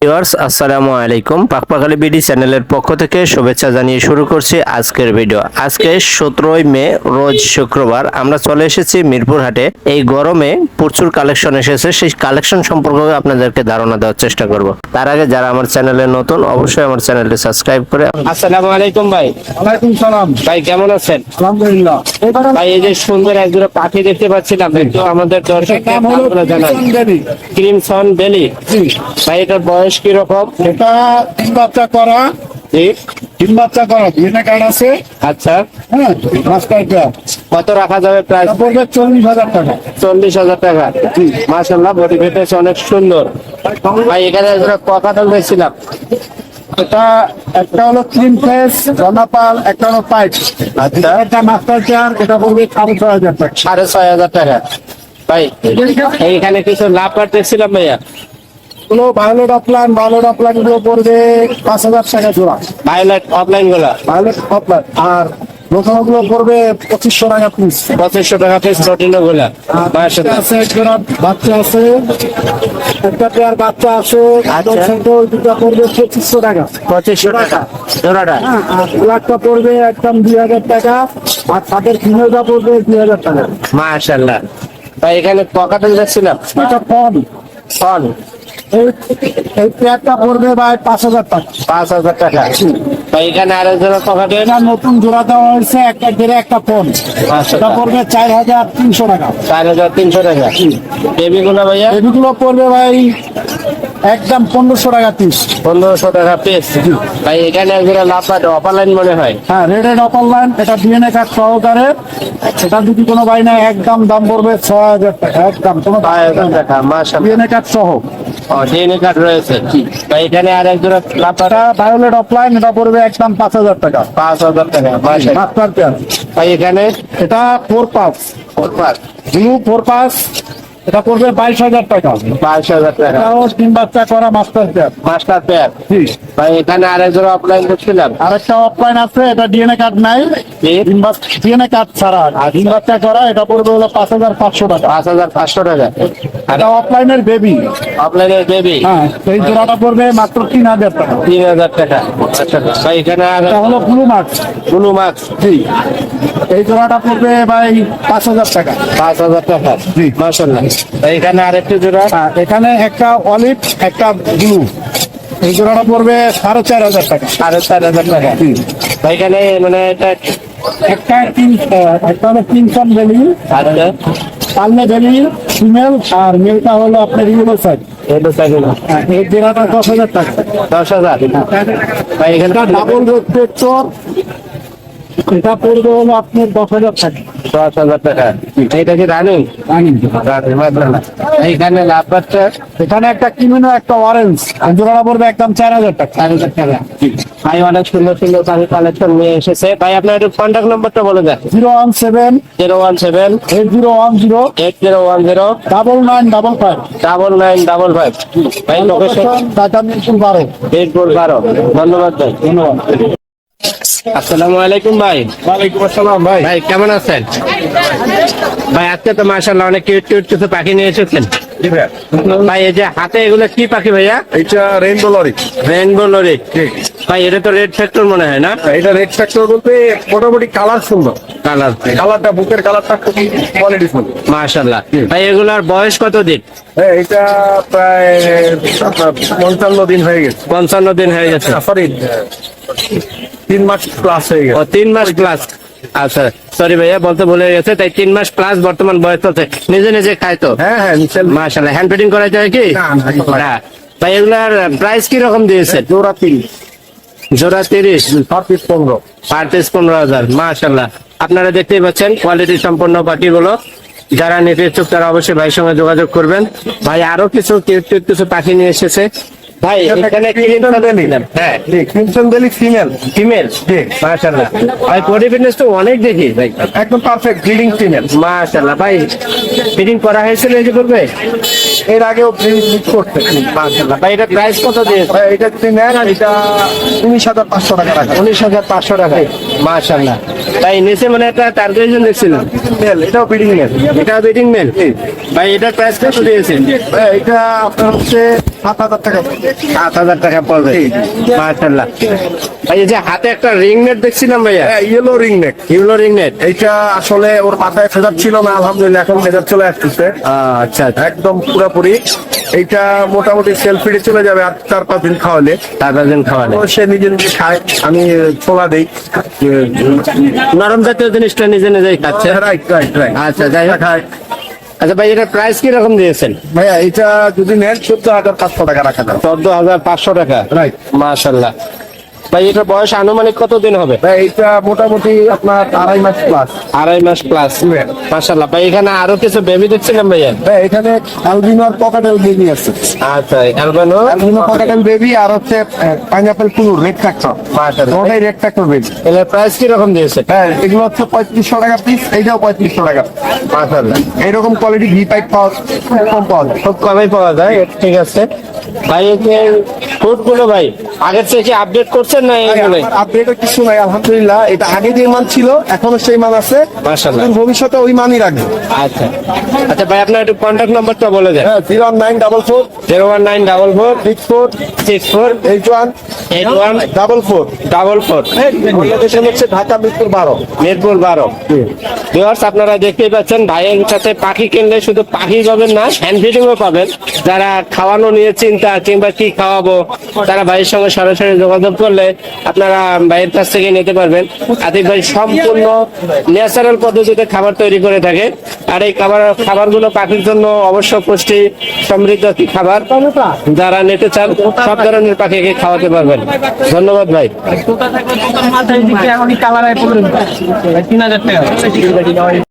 Viewers আসসালামু আলাইকুম। পাকপাখালি BD চ্যানেলের পক্ষ থেকে শুভেচ্ছা জানিয়ে শুরু করছি আজকের ভিডিও। আজকে 17 মে রোজ শুক্রবার আমরা চলে এসেছি মিরপুর হাটে। এই গরমে প্রচুর কালেকশন এসেছে, সেই কালেকশন সম্পর্কে আপনাদেরকে ধারণা দেওয়ার চেষ্টা করব। তার আগে যারা আমার চ্যানেলে নতুন অবশ্যই আমার চ্যানেলটি সাবস্ক্রাইব করে। আসসালামু আলাইকুম ভাই। ওয়ালাইকুম সালাম ভাই কেমন আছেন? আলহামদুলিল্লাহ। ভাই এই যে সুন্দর একজোড়া পাখি দেখতে পাচ্ছিলাম, একটু আমাদের দর্শকদের নামগুলো জানান। ক্রিমসন বেলি। ভাই এটার বয়স কি রকম? এটা তিন বাচ্চা করা, তিন বাচ্চা করা ডিএনএ কার্ড আছে। আচ্ছা, হ্যাঁ, মাস্টার কার্ড কত রাখা যাবে প্রাইস? পড়বে 40,000 টাকা। 40,000 টাকা। মাশাআল্লাহ, বডি ফিটনেস অনেক সুন্দর। ভাই এখানে একজোড়া কথা দেখছিলাম, এটা একটা হলো ক্রিম ফেস জনাপাল, একটা হলো পাইপ। আচ্ছা, এটা মাস্টার কার্ড, এটা পড়বে 6,500 টাকা। 6,500 টাকা। ভাই এইখানে কিছু লাভ কাট দেখছিলাম ভাইয়া, গুলো ভায়োলেট অফলাইন, গুলো পড়বে 5,000 টাকা জোড়া। ভায়োলেট অফলাইন গুলা ভায়োলেট অফলাইন আর নতুন গুলো পড়বে 2,500 টাকা পিস। 2,500 টাকা পিস রটিনো গুলা। মাশাআল্লাহ, আছে জোড়া বাচ্চা আছে, একটা পেয়ার বাচ্চা আছে। আচ্ছা। দুটা পড়বে 2,500 টাকা। 2,500 টাকা জোড়াটা। হ্যাঁ, আর ব্ল্যাকটা পড়বে একদম 2,000 টাকা, আর ছাদের ফিমেলটা পড়বে 2,000 টাকা। মাশাআল্লাহ, ভাই এখানে কথা দেখছিলাম এটা ফোন ফন এই পেয়ারটা পড়বে ভাই 5,000 টাকা। 5,000 টাকা। ভাই এখানে আরো জোড়া কথা এটা নতুন জোড়া দেওয়া হয়েছে, একটা ঘিরে একটা ফোন। সেটা পড়বে 4,300 টাকা। 4,300 টাকা। বেবি গুলা ভাইয়া এগুলো পড়বে ভাই একদম 1,500 টাকা পিস। 1,500 টাকা পিস। ভাই এখানে একজোড়া লাভ পাট অফলাইন মনে হয়। হ্যাঁ, রেড এন্ড অনলাইন, এটা ডিএনএ কার্ড সহকারে। সেটা যদি কোনো ভাই না, একদম দাম পড়বে 6,000 টাকা, একদম কোনো 5,000 টাকা। মাশাআল্লাহ, ডিএনএ কার্ড সহ। ডিএনএ কার্ড রয়েছে। ভাই এখানে আর একজোড়া লাভ পাট এটা ভায়োলেট অফলাইন, এটা পড়বে একদম 5,000 টাকা। 5,000 টাকা। মাশাআল্লাহ, মাস্টার পেয়ার। ভাই এখানে এটা 4 পাস ব্লু 4 পাস, এটা পড়বে 22,000 টাকা। 22,000 টাকা। এটাও 3 বাচ্চা করা মাস্টার পেয়ার। Master pair. জি। ভাই এখানে আর একজোড়া অফলাইন দেখছিলাম। আরেকটা অফলাইন আছে, এটা ডিএনএ কার্ড নাই, ডিএনএ কার্ড ছাড়া, আর 3 বাচ্চা করা, এটা পড়বে হলো 5,500 টাকা। 5,500 টাকা। এটা অফলাইনের বেবি। অফলাইনের বেবি। হ্যাঁ, এই জোড়াটা পড়বে মাত্র 3,000 টাকা। 3,000 টাকা। আচ্ছা, ভাই এখানে আর এটা হলো ব্লু মার্কস। Blue marks. জি, এই জোড়াটা পড়বে ভাই 5,000 টাকা। 5,000 টাকা। জি। মাশাআল্লাহ, ভাই এখানে আরেকটা জোড়া। আর এখানে একটা অলিভ, একটা ব্লু, এই জোড়াটা পড়বে 4,500 টাকা। 4,500 টাকা। ভাই এখানে মানে এটা একটা একটা হলো কিংসন ভ্যালি, আচ্ছা, পালনে ভ্যালি ফিমেল, আর মেলটা হলো আপনার ইউরো সাইড। এটা সাইকেল এই জোড়াটা 10,000 টাকা। 10,000। ভাই এখানে ডাবল রেড চোর, এটা পড়বে হলো আপনার 10,000 টাকা। 10,000 টাকা। এটা কি রানিং? এইখানে লাভ বাচ্চা। এখানে একটা কিমিনো, একটা অরেঞ্জ, এই জোড়াটা পড়বে একদম 4,000 টাকা। 4,000 টাকা। ভাই অনেক সুন্দর সুন্দর পাখি কালেকশন নিয়ে এসেছে। ভাই আপনার একটু কন্ট্যাক্ট নাম্বারটা বলে দেন। 017 017 8010 8010 9955। 9955। ভাই লোকেশন ঢাকা মিরপুর 12। মিরপুর 12। ধন্যবাদ ভাই। ধন্যবাদ। আসসালামু আলাইকুম ভাই। ওয়ালাইকুম আসসালাম ভাই। ভাই কেমন আছেন? ভাই আজকে তো মাশাআল্লাহ অনেক কিউট কিউট কিছু পাখি নিয়ে এসেছেন। ভাই এই যে হাতে এগুলো কি পাখি ভাইয়া? এটা রেইনবো লরি। Rainbow lorry. ভাই এটা তো রেড ফ্যাক্টর মনে হয় না? এটা রেড ফ্যাক্টর বলতে মোটামুটি কালার সুন্দর। কালারটা বুকের কালারটা খুব কোয়ালিটি ফুল। মাশাআল্লাহ। ভাই এগুলার বয়স কত দিন? এটা প্রায় 55 দিন হয়ে গেছে। 55 দিন হয়ে গেছে। সরি, 3 মাস প্লাস হয়ে গেছে। ও 3 মাস প্লাস। আচ্ছা, সরি ভাইয়া বলতে ভুলে গেছে। তাই 3 মাস প্লাস বর্তমান বয়স চলছে। নিজে নিজে খায় তো? হ্যাঁ হ্যাঁ, মাশাআল্লাহ। হ্যান্ড ফিডিং করা যায় কি? না। ভাই এগুলার প্রাইস কি রকম দিয়েছেন? জোড়া 30, জোড়া 30, পার পিস 15। Per piece 15,000। মাশাআল্লাহ, আপনারা দেখতেই পাচ্ছেন কোয়ালিটি সম্পন্ন পাখিগুলো। যারা নিতে ইচ্ছুক তারা অবশ্যই ভাইয়ের সঙ্গে যোগাযোগ করবেন। ভাই আরো কিছু কিউট কিউট কিছু পাখি নিয়ে এসেছে। ভাই এখানে ক্রিমসন বেলি। হ্যাঁ, ক্রিমসন বেলি ফিমেল। ফিমেল। মাশাআল্লাহ, ভাই বডি ফিটনেস তো অনেক দেখি ভাই, একদম পারফেক্ট ব্রিডিং ফিমেল। মাশাআল্লাহ। ভাই ফিটিং করা হয়েছিল এই যে করবে? এর আগেও ব্রিডিং করতে। মাশাআল্লাহ। ভাই এটা প্রাইস কত দিয়েছে? এটা যদি নেন, এটা 19,500 টাকা রাখা। 19,500 টাকা। মাশাআল্লাহ। তাই নিচে মানে একটা টার্গেশন দেখছিলাম। মেল, এটাও ব্রিডিং মেল। এটা বেটিং মেল। ভাই এটার প্রাইস কত দিয়েছেন? এটা আপনার হচ্ছে 7,000 টাকা। 7,000 টাকা পড়বে। মাশাআল্লাহ। ভাই এই যে হাতে একটা রিং নেট দেখছিলাম ভাইয়া, yellow ring neck, yellow ring net. এইটা আসলে ওর মাথায় ফেদার ছিল না, আলহামদুলিল্লাহ এখন ফেদার চলে আসতেছে আচ্ছা আচ্ছা, একদম পুরোপুরি। এইটা মোটামুটি সেলফিডে চলে যাবে আর 4-5 দিন খাওয়ালে। 7,000 দিন খাওয়ালে তো সে নিজে নিজে খায়, আমি ছোলা দেই। নরম জাতীয় জিনিসটা নিজে নিজেই খাচ্ছে। রাইট রাইট রাইট, আচ্ছা যাই হোক। খায়। আচ্ছা ভাই, এটার প্রাইস কি রকম দিয়েছেন? ভাইয়া এটা যদি নেন 14,500 টাকা রাখা যাবে। 14,500 টাকা। রাইট। মাশাআল্লাহ। ভাই এটার বয়স আনুমানিক কতদিন হবে? ভাই এইটা মোটামুটি আপনার 2.5 মাস প্লাস। 2.5 মাস প্লাস। মাশাআল্লাহ। ভাই এখানে আরো কিছু বেবি দেখছিলাম ভাইয়া। ভাই এখানে অ্যালবিনো আর পকাটেল বেবি আছে। আচ্ছা, অ্যালবানো অ্যালবিনো পকাটেল বেবি আর হচ্ছে পাইনাপেল কুলু রেড ট্রাক্টর। মাশাআল্লাহ। ওটাই রেড ট্রাক্টর বেবি। এর প্রাইস কি রকম দিয়েছে? হ্যাঁ এগুলো হচ্ছে 3500 টাকা পিস, এইটাও 3500 টাকা। মাশাআল্লাহ। এইরকম কোয়ালিটি ঘি পাইপ পাওয়া কম পাওয়া যায়। খুব কমই পাওয়া যায়, ঠিক আছে। ভাই এই যে ফুড গুলো ভাই আগের থেকে আপডেট করছেন না এইগুলোই? আপডেটও কিছু নাই আলহামদুলিল্লাহ, এটা আগে যে মান ছিল এখনো সেই মান আছে, মাশাআল্লাহ। এবং ভবিষ্যতে ওই মানই রাখবে। আচ্ছা আচ্ছা ভাই, আপনার একটু কন্ট্যাক্ট নাম্বারটা বলে দেন। হ্যাঁ 01944 01944 64 81 44 44 লোকেশন হচ্ছে ঢাকা মিরপুর 12। মিরপুর 12। ভিউয়ার্স আপনারা দেখতেই পাচ্ছেন, ভাইয়ের কাছে পাখি কিনলে শুধু পাখি পাবেন না, হ্যান্ড ফিডিংও পাবেন। যারা খাওয়ানো নিয়ে চিন্তা কিংবা কি খাওয়াবো, তারা ভাইয়ের সঙ্গে সরাসরি যোগাযোগ করলে আপনারা ভাইয়ের কাছ থেকে নিতে পারবেন। আতিক ভাই সম্পূর্ণ ন্যাচারাল পদ্ধতিতে খাবার তৈরি করে থাকে, আর এই খাবারগুলো পাখির জন্য অবশ্য পুষ্টি সমৃদ্ধ একটি খাবার। যারা নিতে চান সব ধরনের পাখিকে খাওয়াতে পারবেন। ধন্যবাদ ভাই। মাথায় দিকে এখনই কালার আয় পড়বে 3,000 টাকা।